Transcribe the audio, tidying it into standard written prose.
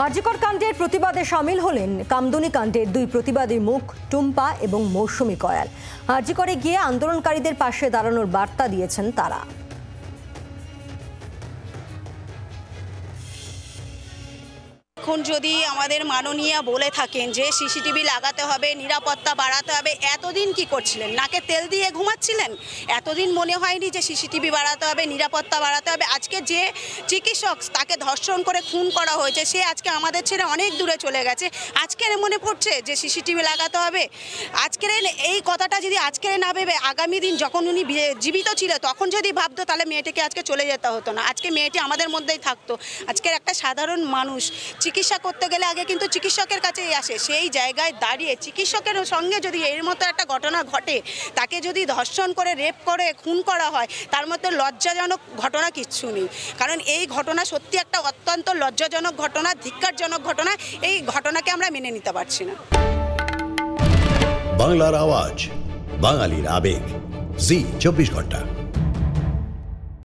আরজিকর কাণ্ডের প্রতিবাদে সামিল হলেন কামদুনি কাণ্ডের দুই প্রতিবাদীর মুখ টুম্পা এবং মৌসুমী কয়াল। আরজিকরে গিয়ে আন্দোলনকারীদের পাশে দাঁড়ানোর বার্তা দিয়েছেন তারা। এখন যদি আমাদের মাননীয়া বলে থাকেন যে সিসিটিভি লাগাতে হবে, নিরাপত্তা বাড়াতে হবে, এতদিন কি করছিলেন? নাকে তেল দিয়ে ঘুমাচ্ছিলেন? এতদিন মনে হয়নি যে সিসিটিভি বাড়াতে হবে, নিরাপত্তা বাড়াতে হবে? আজকে যে চিকিৎসক তাকে ধর্ষণ করে খুন করা হয়েছে, সে আজকে আমাদের ছেড়ে অনেক দূরে চলে গেছে। আজকের মনে পড়ছে যে সিসিটিভি লাগাতে হবে? আজকের এই কথাটা যদি আজকের না ভেবে আগামী দিন যখন উনি জীবিত ছিল তখন যদি ভাবতো, তাহলে মেয়েটিকে আজকে চলে যেতে হতো না। আজকে মেয়েটি আমাদের মধ্যেই থাকতো। আজকের একটা সাধারণ মানুষ চিকিৎসা করতে গেলে আগে কিন্তু চিকিৎসকের কাছেই আসে। সেই জায়গায় দাঁড়িয়ে চিকিৎসকের সঙ্গে যদি এর মতো একটা ঘটনা ঘটে, তাকে যদি ধর্ষণ করে রেপ করে খুন করা হয়, তার মধ্যে লজ্জাজনক ঘটনা কিচ্ছু নেই। কারণ এই ঘটনা সত্যি একটা অত্যন্ত লজ্জাজনক ঘটনা, ধিক্কারজনক ঘটনা। এই ঘটনাকে আমরা মেনে নিতে পারছি না। বাংলার আওয়াজ, বাঙালির আবেগ, জি 24 ঘন্টা।